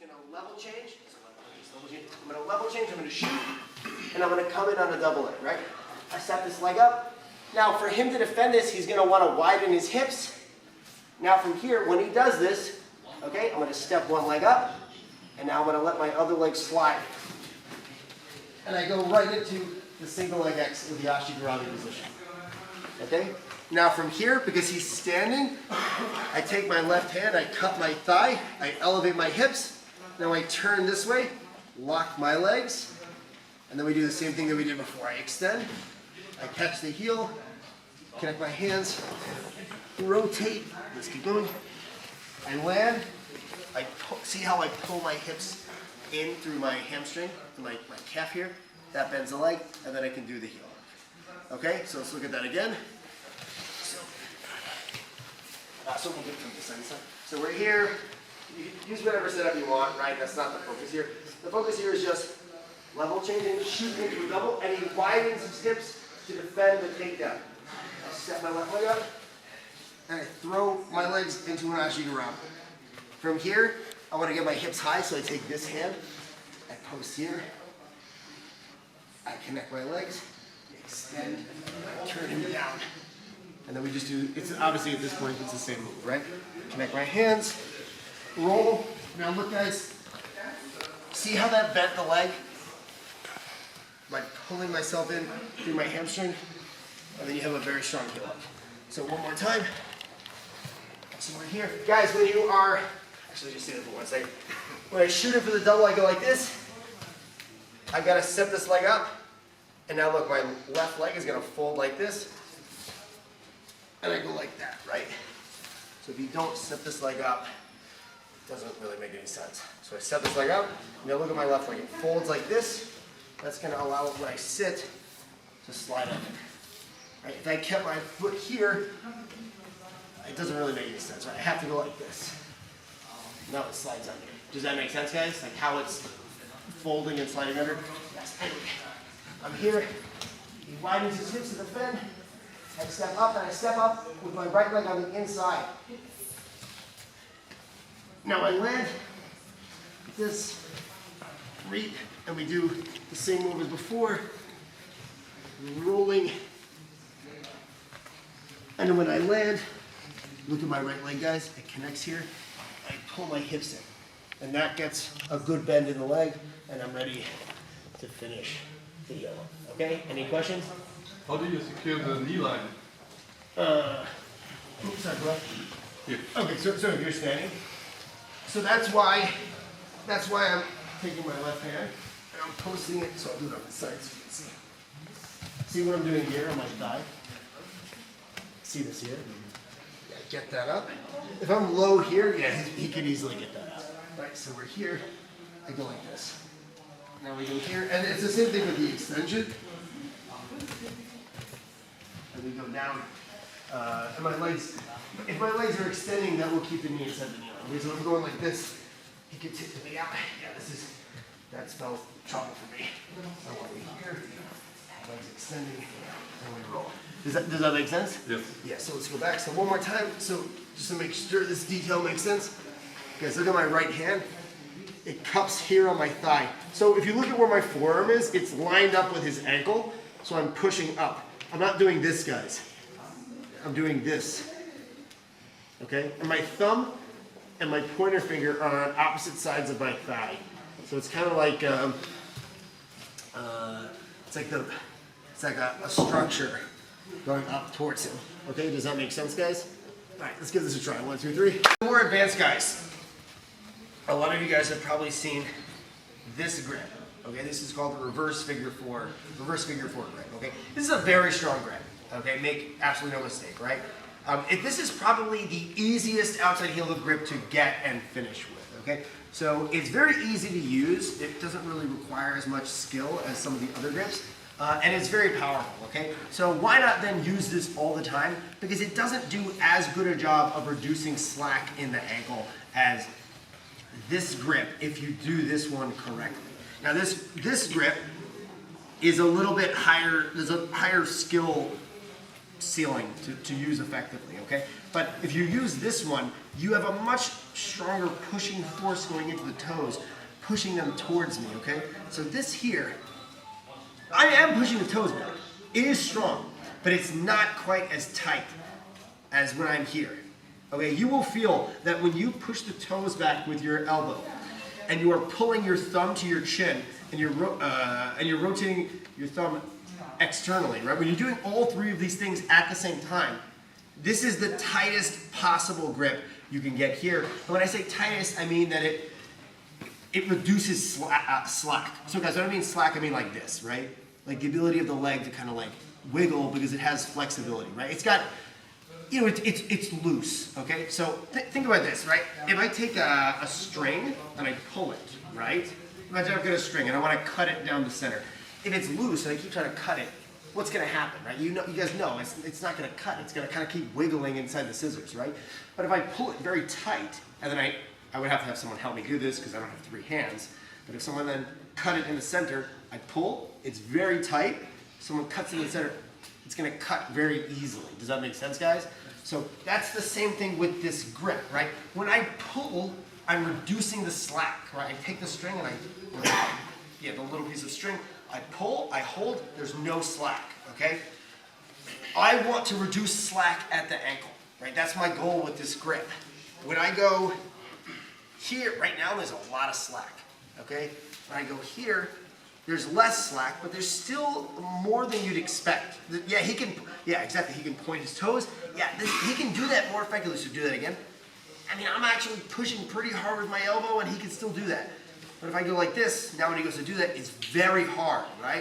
gonna level change. I'm gonna level change, I'm gonna shoot, and I'm gonna come in on a double leg, right? I set this leg up. Now for him to defend this, he's gonna wanna widen his hips. Now from here, when he does this, okay, I'm gonna step one leg up, and now I'm gonna let my other leg slide. And I go right into the single leg X with the Ashigarami position. Okay? Now from here, because he's standing, I take my left hand, I cut my thigh, I elevate my hips. Now I turn this way, lock my legs, and then we do the same thing that we did before. I extend, I catch the heel, connect my hands, rotate, let's keep going. I land, see how I pull my hips in through my hamstring, through my calf here, that bends the leg, and then I can do the heel. Okay, so let's look at that again. So we'll get from this side. So we're here, you can use whatever setup you want, right? That's not the focus here. The focus here is just level changing, shoot into a double, and he widens his hips to defend the takedown. I step my left leg up, and I throw my legs into an Ashigarami. From here, I want to get my hips high, so I take this hand, I post here, I connect my legs, extend, turn him down. And then we just do, it's obviously at this point, it's the same move, right? Connect my hands, roll. Now look guys, see how that bent the leg? By pulling myself in through my hamstring, and then you have a very strong heel up. So one more time. So we're here. Guys, when you are, actually just say that for 1 second. When I shoot it for the double, I go like this. I gotta set this leg up, and now look, my left leg is gonna fold like this. And I go like that, right? So if you don't set this leg up, it doesn't really make any sense. So I set this leg up, now look at my left leg. It folds like this. That's gonna allow it when I sit to slide up. Right? If I kept my foot here, it doesn't really make any sense, right? I have to go like this. Now it slides under. Does that make sense, guys? Like how it's folding and sliding under? Yes, anyway. I'm here, he widens his hips to defend. I step up, and I step up with my right leg on the inside. Now I land this, reap, and we do the same move as before, rolling. And then when I land, look at my right leg, guys, it connects here. I pull my hips in, and that gets a good bend in the leg, and I'm ready to finish the yellow. Okay, any questions? How do you secure the knee line? Oops, sorry, bro. Here. Okay, so if you're standing, so that's why I'm taking my left hand and I'm posting it. So I'll do it on the side so you can see. See what I'm doing here on my thigh? See this here? Yeah, get that up. If I'm low here, yeah, he could easily get that up. Right, so we're here. I go like this. Now we go here, and it's the same thing with the extension. And we go down. And my legs, if my legs are extending, that will keep the knee inside the knee line. So if I'm going like this, he could tip the knee out. Yeah, that spells trouble for me. So while we're here, legs extending, and we roll. Does that make sense? Yes. Yeah, so let's go back. So one more time. So just to make sure this detail makes sense. Guys, look at my right hand. It cups here on my thigh. So if you look at where my forearm is, it's lined up with his ankle. So I'm pushing up. I'm not doing this, guys. I'm doing this. Okay? And my thumb and my pointer finger are on opposite sides of my thigh. So it's kind of like it's like a structure going up towards him. Okay? Does that make sense, guys? All right, let's give this a try. 1, 2, 3. More advanced guys. A lot of you guys have probably seen this grip. Okay, this is called the reverse figure four grip. Okay, this is a very strong grip. Okay, make absolutely no mistake, right? This is probably the easiest outside heel of grip to get and finish with. Okay, so it's very easy to use. It doesn't really require as much skill as some of the other grips, and it's very powerful. Okay, so why not then use this all the time? Because it doesn't do as good a job of reducing slack in the ankle as this grip if you do this one correctly. Now this grip is a little bit higher, there's a higher skill ceiling to use effectively, okay? But if you use this one, you have a much stronger pushing force going into the toes, pushing them towards me, okay? So this here, I am pushing the toes back. It is strong, but it's not quite as tight as when I'm here. Okay, you will feel that when you push the toes back with your elbow, and you are pulling your thumb to your chin, and you're rotating your thumb externally, right? When you're doing all three of these things at the same time, this is the tightest possible grip you can get here. And when I say tightest, I mean that it reduces slack. So guys, I don't mean slack, I mean like this, right? Like the ability of the leg to kind of like wiggle because it has flexibility, right? It's got, you know, it's loose, okay? So think about this, right? If I take a string and I pull it, right? Imagine I've got a string and I want to cut it down the center. If it's loose and I keep trying to cut it, what's going to happen, right? You guys know it's not going to cut. It's going to kind of keep wiggling inside the scissors, right? But if I pull it very tight, and then I would have to have someone help me do this because I don't have 3 hands. But if someone then cut it in the center, I pull, it's very tight. Someone cuts it in the center, it's going to cut very easily. Does that make sense, guys? So that's the same thing with this grip, right? When I pull, I'm reducing the slack, right? I take the string and the little piece of string, I pull, I hold, there's no slack, okay? I want to reduce slack at the ankle, right? That's my goal with this grip. When I go here, right now there's a lot of slack, okay? When I go here, there's less slack, but there's still more than you'd expect. Yeah, exactly, he can point his toes. Yeah, he can do that more effectively, so do that again. I mean, I'm actually pushing pretty hard with my elbow and he can still do that. But if I go like this, now when he goes to do that, it's very hard, right?